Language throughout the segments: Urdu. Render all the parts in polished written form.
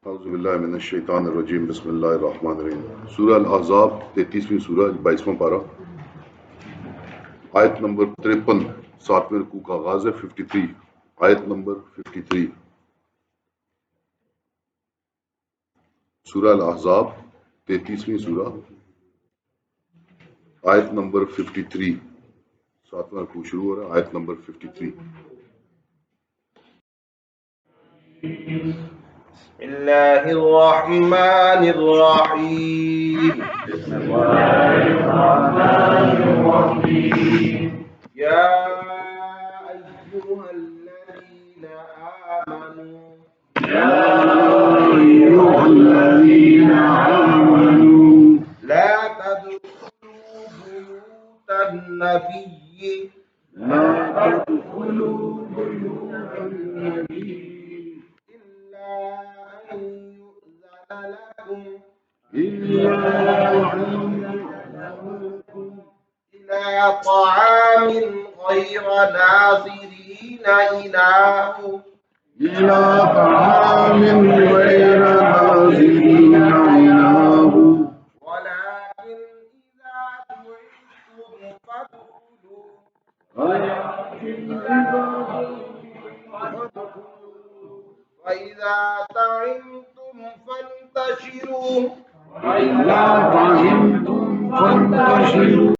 اعوذ باللہ من الشیطان الرجیم بسم اللہ الرحمن الرحیم سورہ الاحزاب 33ویں سورہ 22واں پارہ آیت نمبر 53 ساتویں رکوع کا آغاز ہے 53 آیت نمبر 53 سورہ الاحزاب 33ویں سورہ آیت نمبر 53 ساتواں رکوع شروع ہو رہا ہے آیت نمبر 53 بسم الله الرحمن الرحيم يا أيها الذين آمنوا لا تدخلوا بيوت النبي إلا أن يؤذن لكم إلى طعام غير ناظرين إناه ولكن إذا دعيتم فادخلوا وإذا طعمتم فانتشروا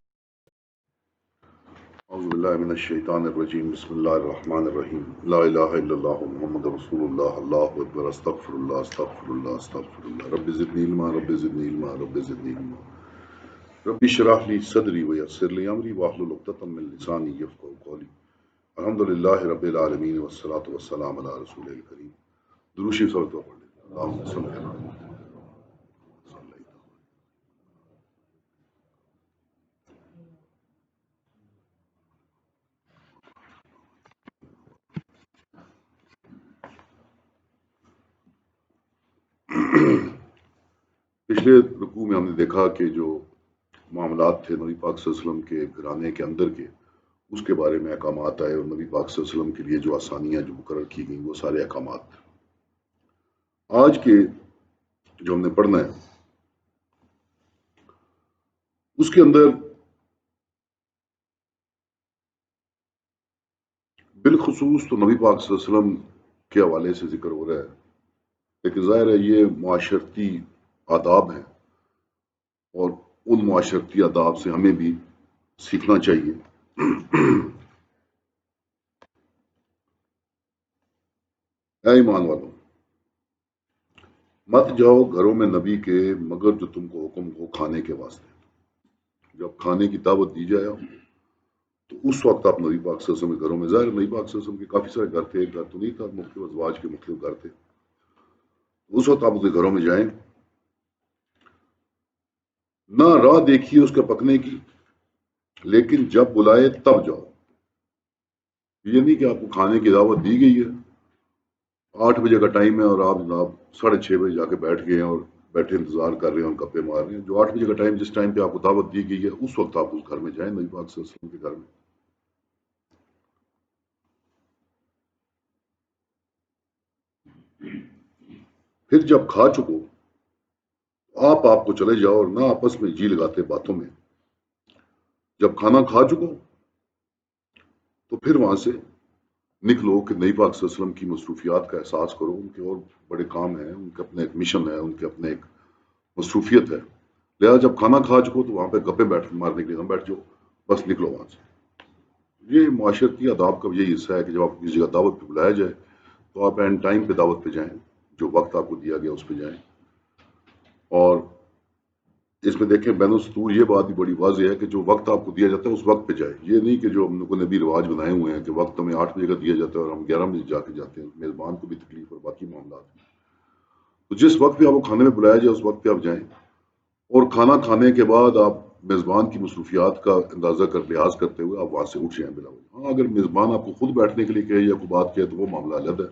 اعوذ باللہ من الشیطان الرجیم بسم اللہ الرحمن الرحیم لا الہ الا اللہ محمد رسول اللہ اللہ اکبر استغفر اللہ استغفر اللہ استغفر اللہ رب زدنی علما رب زدنی علما رب زدنی علما رب اشرح لی صدری ویسر لی امری واحلل عقدۃ من لسانی یفقهوا قولی الحمدللہ رب العالمین والصلاة والسلام علی رسول الکریم درود شریف صلی اللہ علیہ وسلم اللہم صل علی محمد پچھلے رکوع میں ہم نے دیکھا کہ جو معاملات تھے نبی پاک صلی اللہ علیہ وسلم کے گھرانے کے اندر کے اس کے بارے میں احکامات آئے اور نبی پاک صلی اللہ علیہ وسلم کے لیے جو آسانیاں جو مقرر کی گئیں وہ سارے احکامات تھے۔ آج کے جو ہم نے پڑھنا ہے اس کے اندر بالخصوص تو نبی پاک صلی اللہ علیہ وسلم کے حوالے سے ذکر ہو رہا ہے، لیکن ظاہر ہے یہ معاشرتی آداب ہیں اور ان معاشرتی آداب سے ہمیں بھی سیکھنا چاہیے۔ اے ایمان والوں، مت جاؤ گھروں میں نبی کے مگر جو تم کو حکم ہو کھانے کے واسطے۔ جب کھانے کی دعوت دی جائے تو اس وقت آپ نبی پاک صلی اللہ علیہ وسلم کے گھروں میں، ظاہر نبی پاک صلی اللہ علیہ وسلم کے کافی سارے گھر تھے، ایک گھر تو نہیں تھا، مختلف ازواج کے مختلف گھر تھے، اس وقت آپ ان کے گھروں میں جائیں، نہ راہ دیکھیے اس کے پکنے کی، لیکن جب بلائے تب جاؤ۔ یہ نہیں کہ آپ کو کھانے کی دعوت دی گئی ہے، 8 بجے کا ٹائم ہے اور آپ جناب 6:30 بجے جا کے بیٹھ گئے ہیں اور بیٹھے انتظار کر رہے ہیں اور گپے مار رہے ہیں۔ جو 8 بجے کا ٹائم، جس ٹائم پہ آپ کو دعوت دی گئی ہے، اس وقت آپ اس گھر میں جائیں، نبی پاک صلی اللہ علیہ وسلم کے گھر میں۔ پھر جب کھا چکو آپ کو چلے جاؤ اور نہ آپس میں جی لگاتے باتوں میں۔ جب کھانا کھا چکو تو پھر وہاں سے نکلو کہ نبی پاک صلی اللہ علیہ وسلم کی مصروفیات کا احساس کرو، ان کے اور بڑے کام ہیں، ان کا اپنا ایک مشن ہے، ان کے اپنے ایک مصروفیت ہے، لہٰذا جب کھانا کھا چکو تو وہاں پہ گپے مارنے کے لیے نہ بیٹھ جاؤ، بس نکلو وہاں سے۔ یہ معاشرتی آداب کا یہی حصہ ہے کہ جب آپ کسی جگہ دعوت پہ بلایا جائے تو آپ اینڈ ٹائم پہ دعوت پہ جائیں، جو وقت آپ کو دیا گیا اس پہ جائیں۔ اور اس میں دیکھیں بین السطور یہ بات بھی بڑی واضح ہے کہ جو وقت آپ کو دیا جاتا ہے اس وقت پہ جائے، یہ نہیں کہ جو ہم لوگوں نے بھی رواج بنائے ہوئے ہیں کہ وقت ہمیں 8 بجے کا دیا جاتا ہے اور ہم 11 بجے جا کے جاتے ہیں، میزبان کو بھی تکلیف اور باقی معاملات ہیں۔ تو جس وقت پہ آپ کو کھانے میں بلایا جائے اس وقت پہ آپ جائیں، اور کھانا کھانے کے بعد آپ میزبان کی مصروفیات کا اندازہ لحاظ کرتے ہوئے آپ وہاں سے اٹھ جائیں بلاول۔ ہاں، اگر میزبان آپ کو خود بیٹھنے کے لیے کہے یا کوئی بات کہے تو وہ معاملہ الگ ہے۔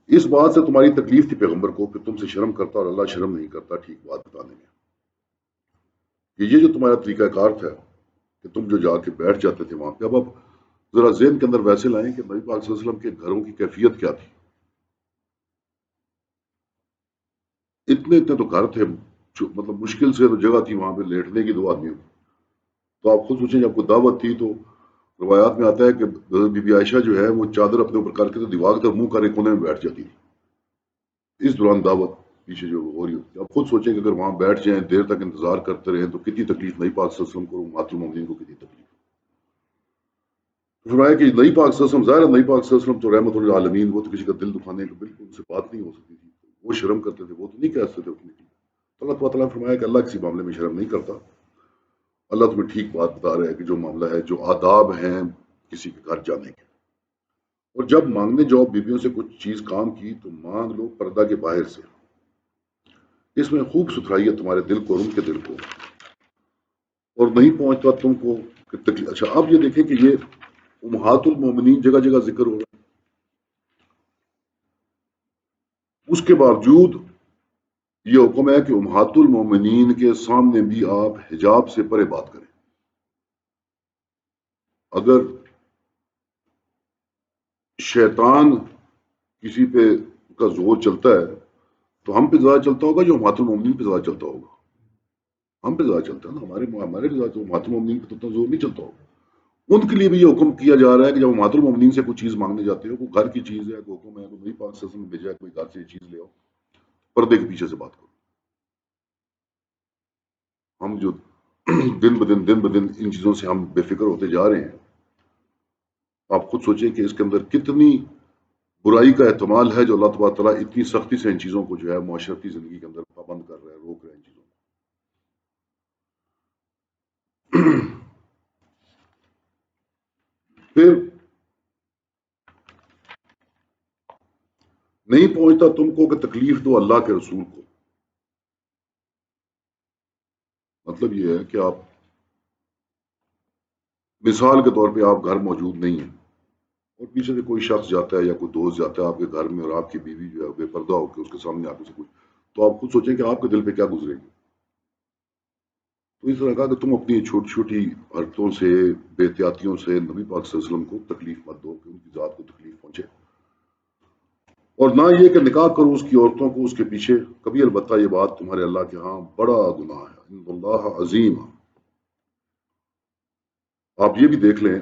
اس بات سے تمہاری تکلیف تھی پیغمبر کو کہ تم سے شرم کرتا اور اللہ شرم نہیں کرتا ٹھیک بات بتانے میں، کہ یہ جو تمہارا طریقہ کار تھا کہ تم جو جا کے بیٹھ جاتے تھے وہاں پہ، اب آپ ذرا ذہن کے اندر ویسے لائیں کہ نبی پاک صلی اللہ علیہ وسلم کے گھروں کی کیفیت کیا تھی۔ اتنے اتنے تو گھر تھے، مطلب مشکل سے تو جگہ تھی وہاں پہ لیٹنے کی 2 آدمیوں کی۔ تو آپ خود سوچیں جب کوئی دعوت تھی تو روایات میں آتا ہے کہ بی بی عائشہ جو ہے وہ چادر اپنے اوپر کر کے تو دیوار کی طرف منہ کر ایک کونے میں بیٹھ جاتی تھی اس دوران دعوت پیچھے جو ہو رہی ہوتی ہے۔ آپ خود سوچیں کہ اگر وہاں بیٹھ جائیں دیر تک انتظار کرتے رہیں تو کتنی تکلیف نبی پاک صلی اللہ علیہ وسلم کو، امہات المومنین کو کتنی تکلیف۔ فرمایا کہ نبی پاک صلی اللہ علیہ وسلم، ظاہر ہے نبی پاک صلی اللہ علیہ وسلم تو رحمت للعالمین، وہ تو کسی کا دل دکھانے کا بالکل ان سے بات نہیں ہو سکتی تھی، وہ شرم کرتے تھے، وہ تو نہیں کہہ سکتے تھے اٹھنے کے لیے۔ تو اللہ تعالیٰ نے فرمایا کہ اللہ کسی معاملے میں شرم نہیں کرتا، اللہ تمہیں ٹھیک بات بتا رہا ہے کہ جو معاملہ ہے، جو آداب ہیں کسی کے گھر جانے کے، اور جب مانگنے جاؤ بیویوں سے کچھ چیز کام کی تو مانگ لو پردہ کے باہر سے، اس میں خوب ستھرائی ہے تمہارے دل کو اور ان کے دل کو، اور نہیں پہنچتا تم کو کہ تکلیف۔ اچھا اب یہ دیکھیں کہ یہ امہات المومنین جگہ جگہ ذکر ہو رہا ہے، اس کے باوجود یہ حکم ہے کہ امہات المومنین کے سامنے بھی آپ حجاب سے پرے بات کریں۔ اگر شیطان کسی پہ کا زور چلتا ہے تو ہم پہ زیادہ چلتا ہوگا جو امہات المومنین پہ زیادہ چلتا ہوگا؟ ہم پہ زیادہ چلتا ہے نا، ہمارے پہ زیادہ امہات المومنین پہ تو اتنا زور نہیں چلتا ہوگا۔ ان کے لیے بھی یہ حکم کیا جا رہا ہے کہ جب امہات المومنین سے کوئی چیز مانگنے جاتے ہو، کوئی گھر کی چیز ہے، کوئی حکم ہے، کوئی نبی پاک صلی اللہ علیہ وسلم نے بھیجا ہے کوئی گھر سے یہ چیز لے آؤ، پردے کے پیچھے سے بات کرو۔ ہم جو دن بدن ان چیزوں سے ہم بے فکر ہوتے جا رہے ہیں، آپ خود سوچیں کہ اس کے اندر کتنی برائی کا احتمال ہے جو اللہ تبارک تعالیٰ اتنی سختی سے ان چیزوں کو جو ہے معاشرتی زندگی کے اندر پابند کر رہا ہے، روک رہا ہے ان چیزوں کو۔ پھر نہیں پہنچتا تم کو کہ تکلیف دو اللہ کے رسول کو، مطلب یہ ہے کہ آپ مثال کے طور پہ آپ گھر موجود نہیں ہیں اور پیچھے سے کوئی شخص جاتا ہے یا کوئی دوست جاتا ہے آپ کے گھر میں اور آپ کی بیوی جو ہے بے پردہ ہو کے اس کے سامنے آپ سے کچھ، تو آپ خود سوچیں کہ آپ کے دل پہ کیا گزرے گی۔ تو اس طرح کہا کہ تم اپنی چھوٹی چھوٹی حرکتوں سے، بے احتیاطیوں سے نبی پاک صلی اللہ علیہ وسلم کو تکلیف مت دو کہ ان کی ذات کو تکلیف پہنچے، اور نہ یہ کہ نکاح کرو اس کی عورتوں کو اس کے پیچھے، کبھی البتہ یہ بات تمہارے اللہ کے ہاں بڑا گناہ ہے، ان اللہ عظیم۔ آپ یہ بھی دیکھ لیں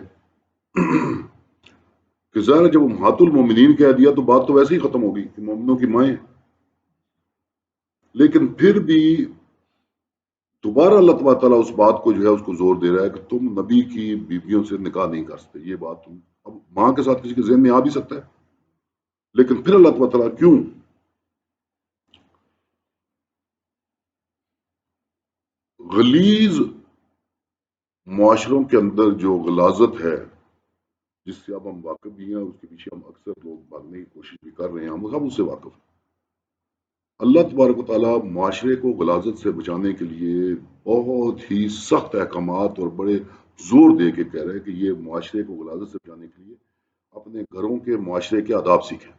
کہ ظاہر ہے جب امہات المومنین کہہ دیا تو بات تو ویسے ہی ختم ہوگی کہ مومنوں کی مائیں، لیکن پھر بھی دوبارہ اللہ تبارک تعالیٰ اس بات کو جو ہے اس کو زور دے رہا ہے کہ تم نبی کی بیویوں سے نکاح نہیں کر سکتے۔ یہ بات تم اب ماں کے ساتھ کسی کے ذہن میں آ بھی سکتا ہے، لیکن پھر اللہ تبارک تعالیٰ کیوں غلیظ معاشروں کے اندر جو غلاظت ہے جس سے اب ہم واقف بھی ہیں، اس کے پیچھے ہم اکثر لوگ بھاگنے کی کوشش بھی کر رہے ہیں، ہم سب اس سے واقف ہیں۔ اللہ تبارک و تعالیٰ معاشرے کو غلاظت سے بچانے کے لیے بہت ہی سخت احکامات اور بڑے زور دے کے کہہ رہے ہیں کہ یہ معاشرے کو غلاظت سے بچانے کے لیے اپنے گھروں کے معاشرے کے آداب سیکھیں۔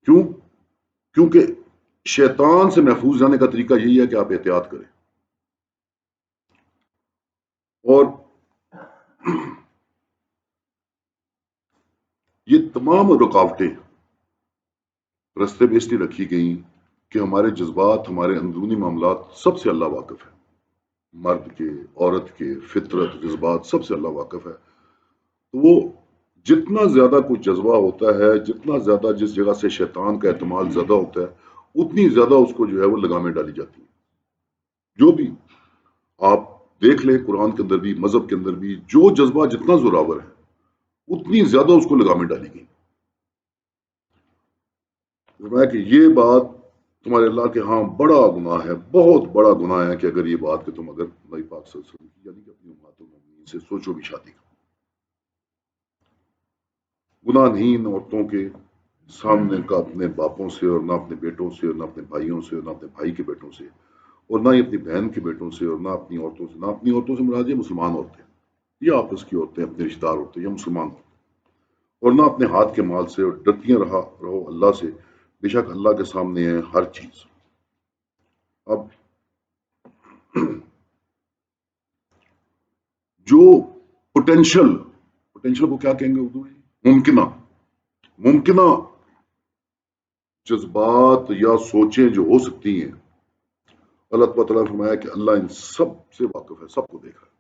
کیوں؟ کیونکہ شیطان سے محفوظ جانے کا طریقہ یہی ہے کہ آپ احتیاط کریں، اور یہ تمام رکاوٹیں رستے پہ اس لیے رکھی گئیں کہ ہمارے جذبات، ہمارے اندرونی معاملات سب سے اللہ واقف ہے، مرد کے، عورت کے، فطرت، جذبات سب سے اللہ واقف ہے۔ تو وہ جتنا زیادہ کوئی جذبہ ہوتا ہے، جتنا زیادہ جس جگہ سے شیطان کا احتمال زیادہ ہوتا ہے، اتنی زیادہ اس کو جو ہے وہ لگامیں ڈالی جاتی ہیں۔ جو بھی آپ دیکھ لیں قرآن کے اندر بھی، مذہب کے اندر بھی، جو جذبہ جتنا زوراور ہے اتنی زیادہ اس کو لگامیں ڈالی گئی۔ فرمایا کہ یہ بات تمہارے اللہ کے ہاں بڑا گناہ ہے، بہت بڑا گناہ ہے کہ اگر یہ بات کہ تم اگر نبی پاک صلی اللہ علیہ وسلم کی یعنی کہ اپنی امہات المومنین سے سوچو بھی شادی کا۔ گناہ نہیں عورتوں کے سامنے کا اپنے باپوں سے، اور نہ اپنے بیٹوں سے، اور نہ اپنے بھائیوں سے، اور نہ اپنے بھائی کے بیٹوں سے، اور نہ ہی اپنی بہن کے بیٹوں سے، اور نہ اپنی عورتوں سے۔ نہ اپنی عورتوں سے مراد یہ مسلمان عورتیں یا آپس کی عورتیں، اپنے رشتہ دار عورتیں یا مسلمان عورتیں، اور نہ اپنے ہاتھ کے مال سے، اور ڈرتیاں رہو اللہ سے، بے شک اللہ کے سامنے ہے ہر چیز۔ اب جو پوٹینشل کو کیا کہیں گے اردو میں؟ ممکنہ جذبات یا سوچیں جو ہو سکتی ہیں، اللہ تعالیٰ نے فرمایا کہ اللہ ان سب سے واقف ہے، سب کو دیکھ رہا ہے۔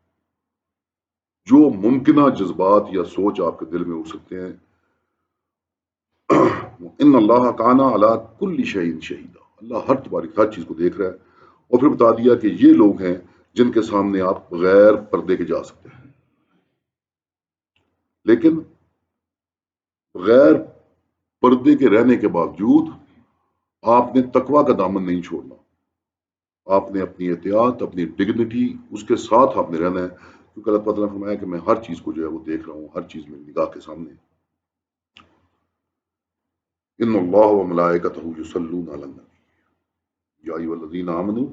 جو ممکنہ جذبات یا سوچ آپ کے دل میں ہو سکتے ہیں، ان اللہ کانا علی کل شیء شہیدا، اللہ ہر چیز کو دیکھ رہا ہے۔ اور پھر بتا دیا کہ یہ لوگ ہیں جن کے سامنے آپ بغیر پردے کے جا سکتے ہیں، لیکن بغیر پردے کے رہنے کے باوجود آپ نے تقوی کا دامن نہیں چھوڑنا، آپ نے اپنی احتیاط، اپنی ڈگنیٹی اس کے ساتھ آپ نے رہنا ہے، کیونکہ اللہ تعالیٰ نے فرمایا کہ میں ہر چیز کو جو ہے وہ دیکھ رہا ہوں، ہر چیز میری نگاہ کے سامنے ہے۔ ان اللہ و ملائکتہ یصلون علی النبی یا ایھا الذین آمنوا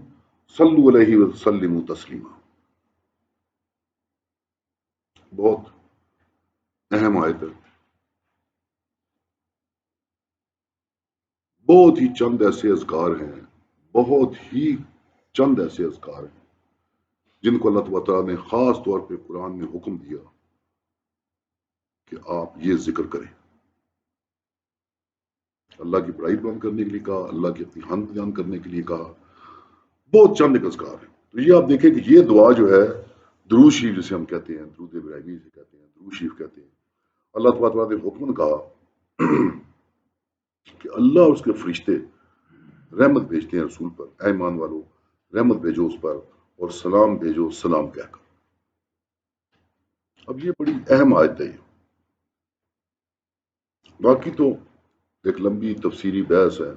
صلوا علیہ وسلموا تسلیما۔ بہت اہم آیت ہے، بہت ہی چند ایسے اذکار ہیں، بہت ہی چند ایسے اذکار ہیں جن کو اللہ تعالیٰ نے خاص طور پہ قرآن میں حکم دیا کہ آپ یہ ذکر کریں۔ اللہ کی بڑائی بیان کرنے کے لیے کہا، اللہ کی اپنی حمد بیان کرنے کے لیے کہا، بہت چند ایک اذکار ہیں۔ تو یہ آپ دیکھیں کہ یہ دعا جو ہے درود شریف جسے ہم کہتے ہیں، درود ابراہیمی سے کہتے ہیں، درود شریف کہتے ہیں، اللہ تعالیٰ نے حکم کہا کہ اللہ اور اس کے فرشتے رحمت بھیجتے ہیں رسول پر، اے ایمان والو رحمت بھیجو اس پر اور سلام بھیجو سلام کہہ کر۔ اب یہ بڑی اہم آیت ہے، باقی تو ایک لمبی تفسیری بحث ہے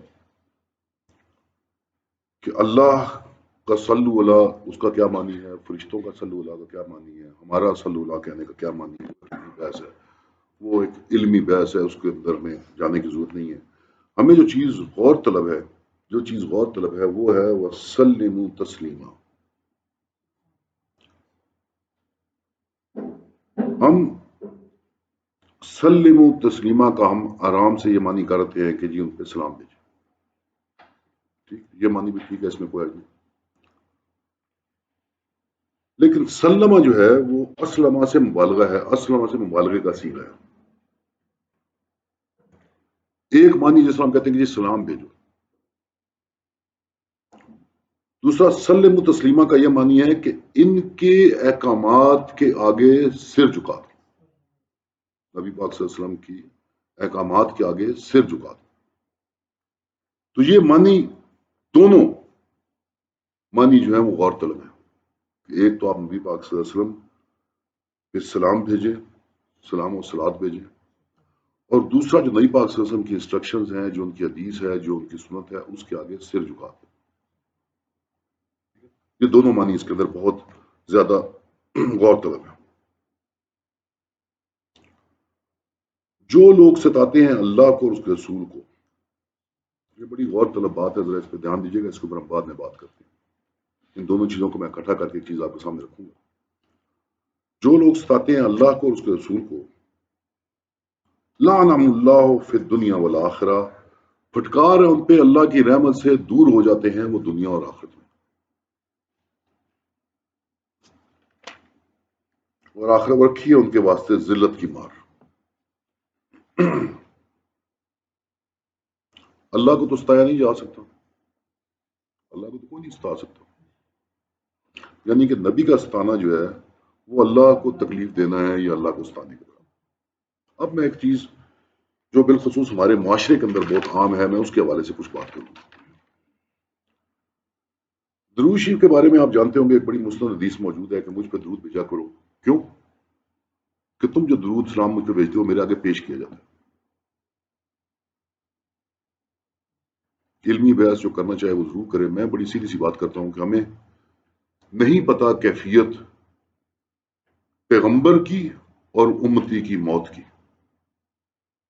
کہ اللہ کا صلو علی اس کا کیا معنی ہے، فرشتوں کا صلو علی کا کیا معنی ہے، ہمارا صلو علی کہنے کا کیا معنی ہے، بحث ہے، وہ ایک علمی بحث ہے، اس کے اندر میں جانے کی ضرورت نہیں ہے۔ ہمیں جو چیز غور طلب ہے، وہ ہے وَسَلِّمُوا تسلیما۔ ہم سلموا تسلیما کا ہم آرام سے یہ معنی کرتے ہیں کہ جی ان پہ سلام بھیجیں، ٹھیک، یہ معنی بھی ٹھیک ہے، اس میں کوئی حرج نہیں، لیکن سلمہ جو ہے وہ اسلمہ سے مبالغہ ہے، اسلمہ سے مبالغے کا صیغہ ہے۔ ایک معنی جس ہم کہتے ہیں کہ جی سلام بھیجو، دوسرا سلم تسلیمہ کا یہ معنی ہے کہ ان کے احکامات کے آگے سر جھکا دو، نبی پاک صلی اللہ علیہ وسلم کی احکامات کے آگے سر جھکا دو۔ تو یہ معنی، دونوں معنی جو ہے وہ غور طلب ہے۔ ایک تو آپ نبی پاک صلی اللہ علیہ وسلم پہ سلام بھیجیں، سلام و صلوات بھیجیں، اور دوسرا جو نبی پاک صلی اللہ علیہ وسلم کی انسٹرکشنز ہیں، جو ان کی حدیث ہے، جو ان کی سنت ہے، اس کے آگے سر جھکا دو۔ یہ دونوں معنی اس کے اندر بہت زیادہ غور طلب ہے۔ جو لوگ ستاتے ہیں اللہ کو اور اس کے رسول کو، یہ بڑی غور طلب بات ہے، ذرا اس پہ دھیان دیجیے گا، اس کے اوپر ہم بعد میں بات کرتے ہیں۔ ان دونوں چیزوں کو میں اکٹھا کر کے ایک چیز آپ کے سامنے رکھوں گا۔ جو لوگ ستاتے ہیں اللہ کو اور اس کے رسول کو، لعنہم اللہ فی الدنیا والآخرہ، پھٹکار ہے ان پہ، اللہ کی رحمت سے دور ہو جاتے ہیں وہ دنیا اور آخرت میں، اور آخرت رکھی ہے ان کے واسطے ذلت کی مار۔ اللہ کو تو ستایا نہیں جا سکتا، اللہ کو تو کوئی نہیں ستا سکتا، یعنی کہ نبی کا ستانا جو ہے وہ اللہ کو تکلیف دینا ہے یا اللہ کو ستانے کے بعد۔ اب میں ایک چیز جو بالخصوص ہمارے معاشرے کے اندر بہت عام ہے، میں اس کے حوالے سے کچھ بات کروں گا۔ درود شریف کے بارے میں آپ جانتے ہوں گے، ایک بڑی مستند حدیث موجود ہے کہ مجھ پہ درود بھیجا کرو، کیوں کہ تم جو درود سلام مجھ پہ بھیجتے ہو میرے آگے پیش کیا جاتا ہے۔ علمی بحث جو کرنا چاہے وہ ضرور کرے، میں بڑی سیدھی سی بات کرتا ہوں کہ ہمیں نہیں پتا کیفیت پیغمبر کی اور امتی کی موت کی،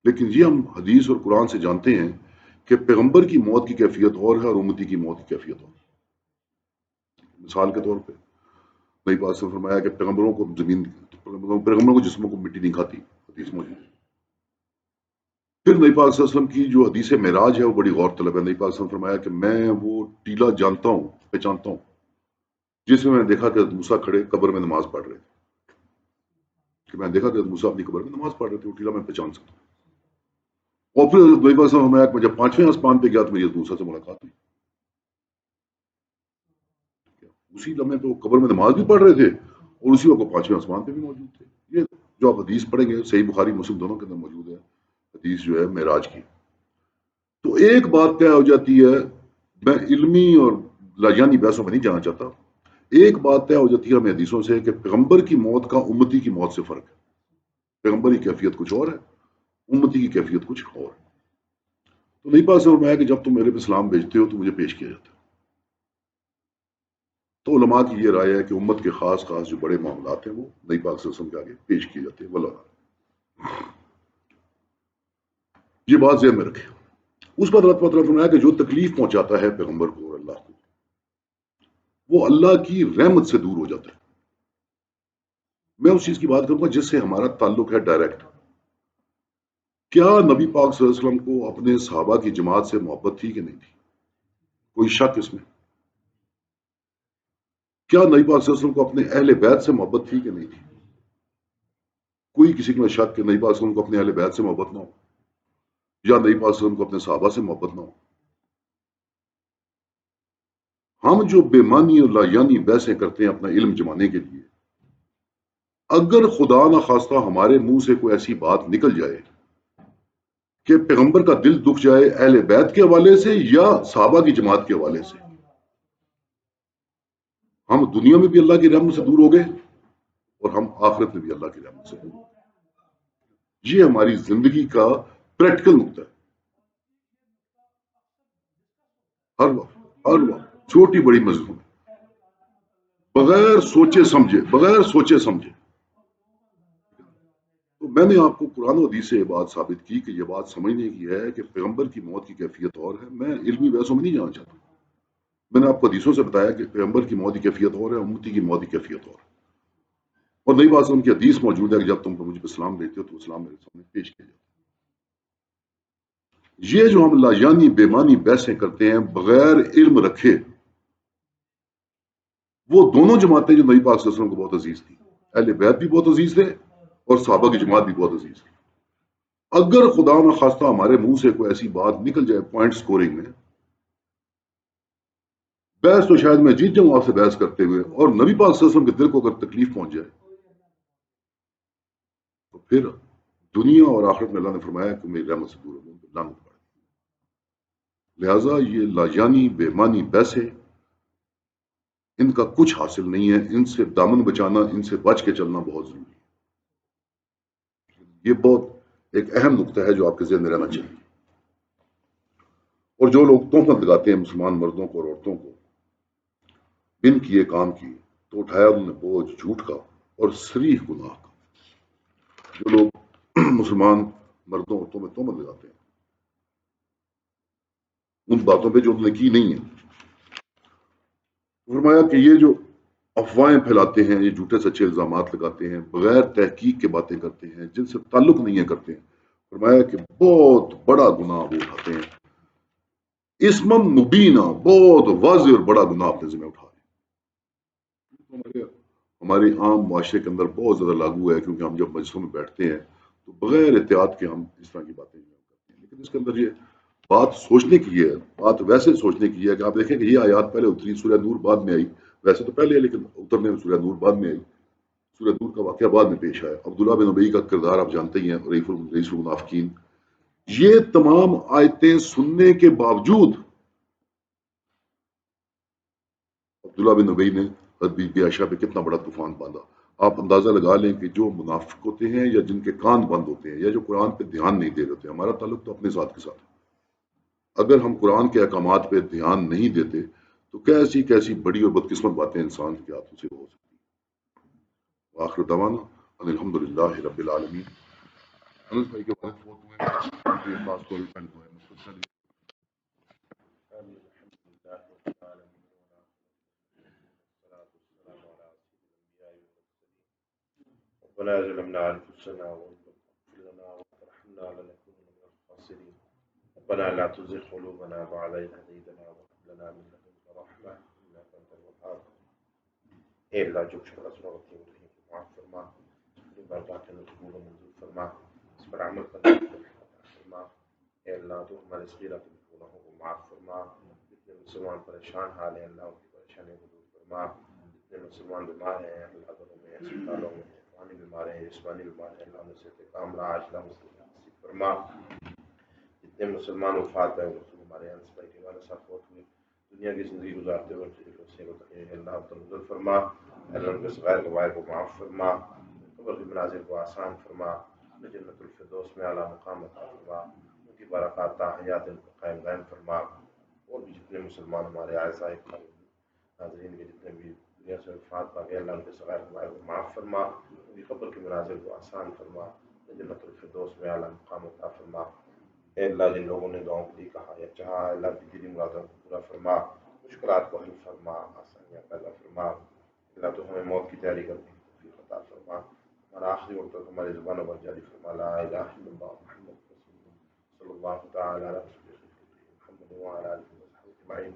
لیکن یہ ہم حدیث اور قرآن سے جانتے ہیں کہ پیغمبر کی موت کی کیفیت اور ہے اور امتی کی موت کی کیفیت اور ہے۔ مثال کے طور پہ نبی پاک نے فرمایا کہ پیغمبروں کو جسموں کو مٹی نہیں کھاتی، حدیث موجود ہے۔ پھر نبی پاک صلی اللہ علیہ وسلم کی جو حدیث معراج ہے وہ بڑی غور طلب ہے۔ نبی پاک صلی اللہ علیہ وسلم نے فرمایا کہ میں وہ ٹیلا جانتا ہوں، پہچانتا ہوں، جس میں نے دیکھا کہ موسیٰ کھڑے قبر میں نماز پڑھ رہے تھے، کہ میں نے دیکھا کہ موسیٰ اپنی قبر میں نماز پڑھ رہے تھے، وہ ٹیلا میں پہچان سکتا ہوں۔ اور پھر حضرت نبی پاک صلی اللہ علیہ وسلم جب 5ویں آسمان پہ گیا تو میری موسیٰ سے ملاقات ہوئی. اسی لمحے تو قبر میں نماز بھی پڑھ رہے تھے اور اسی وقت 5ویں آسمان پہ بھی موجود تھے. یہ جو آپ حدیث پڑھیں گے صحیح بخاری مسلم دونوں کے اندر موجود ہے حدیث جو ہے معراج کی. تو ایک بات طے ہو جاتی ہے، میں علمی اور لاجانی بحثوں میں نہیں جانا چاہتا. ایک بات طے ہو جاتی ہے ہمیں حدیثوں سے کہ پیغمبر کی موت کا امتی کی موت سے فرق ہے. پیغمبر کی کیفیت کچھ اور ہے، امتی کی کیفیت کچھ اور ہے. تو نبی پاک سے فرمایا کہ جب تم میرے پہ اسلام بھیجتے ہو تو مجھے پیش کیا جاتا ہے. تو علماء کی یہ رائے ہے کہ امت کے خاص خاص جو بڑے معاملات ہیں وہ نبی پاک صلی اللہ علیہ وسلم کے آگے پیش کیے جاتے ہیں. واللہ یہ بات ذہن میں رکھیں. اس پر اللہ تعالیٰ نے فرمایا کہ جو تکلیف پہنچاتا ہے پیغمبر کو اور اللہ کو، وہ اللہ کی رحمت سے دور ہو جاتا ہے. میں اس چیز کی بات کروں گا جس سے ہمارا تعلق ہے ڈائریکٹ. کیا نبی پاک صلی اللہ علیہ وسلم کو اپنے صحابہ کی جماعت سے محبت تھی کہ نہیں تھی؟ کوئی شک اس میں؟ کیا نبی پاک صلی اللہ علیہ وسلم کو اپنے اہل بیت سے محبت تھی کہ نہیں تھی؟ کوئی کسی میں شک کہ نبی پاک صلی اللہ علیہ وسلم کو اپنے اہل بیت سے محبت نہ ہو یا نبی پاک صلی اللہ علیہ وسلم کو اپنے صحابہ سے محبت نہ ہو. ہم جو بے معنی اور لایانی بحثیں کرتے ہیں اپنا علم جمانے کے لیے، اگر خدا نہ خواستہ ہمارے منہ سے کوئی ایسی بات نکل جائے کہ پیغمبر کا دل دکھ جائے اہل بیت کے حوالے سے یا صحابہ کی جماعت کے حوالے سے، ہم دنیا میں بھی اللہ کی رحمت سے دور ہو گئے اور ہم آخرت میں بھی اللہ کی رحمت سے دور ہو گئے. یہ ہماری زندگی کا پریکٹیکل نقطہ ہے. ہر وقت چھوٹی بڑی مضمون بغیر سوچے سمجھے. تو میں نے آپ کو قرآن و حدیث سے یہ بات ثابت کی کہ یہ بات سمجھنے کی ہے کہ پیغمبر کی موت کی کیفیت اور ہے. میں علمی بحثوں میں نہیں جانا چاہتا. میں نے آپ کو حدیثوں سے بتایا کہ پیغمبر کی موت کی کیفیت اور ہے، امتی کی موت کی کیفیت اور ہے. اور نئی بات ان کی حدیث موجود ہے کہ جب تم مجھ پہ اسلام بھیجتے ہو تو اسلام میرے سامنے پیش کیا جاتا ہے. یہ جو ہم لاجانی بے معنی بحثیں کرتے ہیں بغیر علم رکھے، وہ دونوں جماعتیں جو نبی پاک صلی اللہ علیہ وسلم کو بہت عزیز تھی، اہل بیت بھی بہت عزیز تھے اور صحابہ کی جماعت بھی بہت عزیز تھی. اگر خدا نہ خواستہ ہمارے منہ سے کوئی ایسی بات نکل جائے پوائنٹ سکورنگ میں، بحث تو شاید میں جیت جاؤں آپ سے بحث کرتے ہوئے، اور نبی پاک صلی اللہ علیہ وسلم کے دل کو اگر تکلیف پہنچ جائے تو پھر دنیا اور آخرت میں اللہ نے فرمایا کہ میری رحمت سے دور ہو لعنت پڑے. لہٰذا یہ لاجانی بے معنی بحثیں ان کا کچھ حاصل نہیں ہے. ان سے دامن بچانا، ان سے بچ کے چلنا بہت ضروری ہے. یہ بہت ایک اہم نقطہ ہے جو آپ کے ذہن میں رہنا چاہیے. اور جو لوگ تہمت لگاتے ہیں مسلمان مردوں کو اور عورتوں کو بن کیے کام کی، تو اٹھایا انہوں نے بوجھ جھوٹ کا اور صریح گناہ کا. جو لوگ مسلمان مردوں عورتوں میں تہمت لگاتے ہیں ان باتوں پہ جو انہوں نے کی نہیں ہے، فرمایا کہ یہ جو افواہیں پھیلاتے ہیں، یہ جھوٹے سچے الزامات لگاتے ہیں، بغیر تحقیق کے باتیں کرتے ہیں جن سے تعلق نہیں ہے کرتے ہیں، فرمایا کہ بہت بڑا گناہ وہ اٹھاتے ہیں. اسمم مبینہ، بہت واضح اور بڑا گناہ اپنے ذمہ اٹھا رہے ہیں. ہمارے عام معاشرے کے اندر بہت زیادہ لاگو ہے، کیونکہ ہم جب مجلسوں میں بیٹھتے ہیں تو بغیر احتیاط کے ہم اس طرح کی باتیں کرتے ہیں. لیکن اس کے اندر یہ بات سوچنے کی ہے، بات ویسے سوچنے کی ہے کہ آپ دیکھیں کہ یہ آیات پہلے اتری، سورہ نور بعد میں آئی. ویسے تو پہلے ہے لیکن اترنے میں سورہ نور بعد میں آئی. سورہ نور کا واقعہ بعد میں پیش آیا. عبداللہ بن ابی کا کردار آپ جانتے ہی ہیں، رئیس المنافقین. یہ تمام آیتیں سننے کے باوجود عبداللہ بن ابی نے بی بی عائشہ پہ کتنا بڑا طوفان باندھا. آپ اندازہ لگا لیں کہ جو منافق ہوتے ہیں یا جن کے کان بند ہوتے ہیں یا جو قرآن پہ دھیان نہیں دے رہے، ہمارا تعلق تو اپنے ذات کے ساتھ ہے. اگر ہم قرآن کے احکامات پہ دھیان نہیں دیتے تو کیسی کیسی بڑی اور بدقسمت باتیں انسان کے ہاتھوں سے ہو سکتی ہیں. آخر دعوانا ان الحمدللہ رب العالمین. انس بھائی کے بہت فوت ہوئے ہیں، یہ خاص طور پہ ہوئے ہیں. آمين. الحمد لله رب العالمين والصلاة والسلام على سيد الأنبياء والمرسلين. ربنا ظلمنا أنفسنا وإن لم تغفر لنا وترحمنا لنكونن من الخاسرين. ربنا لا تزغ قلوبنا بعد إذ هديتنا وهب لنا من لدنك رحمة إنك أنت الوهاب. اے اللہ جو چھوڑا سنا وقتی مجھے معاف فرما، اپنی بارگاہ کے نزول و منظور فرما، اس پر عمل کرنے کی توفیق عطا فرما. اے اللہ تو ہمارے صغیرۃ گناہوں کو معاف فرما، جتنے مسلمان پریشان حال ہیں اللہ ان کی پریشانی کو دور فرما، جتنے مسلمان بیمار ہیں اللہ گھروں میں اسپتالوں میں، روحانی بیمار ہیں جسمانی بیمار ہیں اللہ صحت کاملہ عاجلہ نصیب فرما، جتنے مسلمان وفات پائے ہمارے یہاں سے بیٹھے والے ساتھ فوت ہوئے دنیا کی زندگی گزارتے ہوئے سیر و تقریر اللہ تنزل فرما، اللہ ان کے صغائر کبائر کو معاف فرما، قبر کی منازل کو آسان فرما، جنت الفردوس میں اعلیٰ مقام عطا فرما، ان کی برکات تا حیات ان کو قائم دائم فرما، اور بھی جتنے مسلمان ہمارے اعزائے ناظرین کے جتنے بھی دنیا سے وفات پا گئے اللہ ان کے صغائر کبائر کو معاف فرما، ان کی قبر کی منازل کو آسان فرما، جنت الفردوس میں اعلیٰ مقام عطا فرما، اے اللہ جن لوگوں نے دعاؤں کے لیے کہا یا چاہا اللہ کی دلی مرادوں کو پورا فرما، مشکلات کو حل فرما، آسانیاں پیدا فرما، اللہ تو ہمیں موت کی تیاری کرنے کی توفیق عطا فرما، ہمارا آخری وقت تک ہماری زبانوں پر جاری فرما لا الہ الا اللہ محمد رسول اللہ صلی اللہ تعالی علیہ وسلم محمد وعلی آلہ وصحبہ اجمعین۔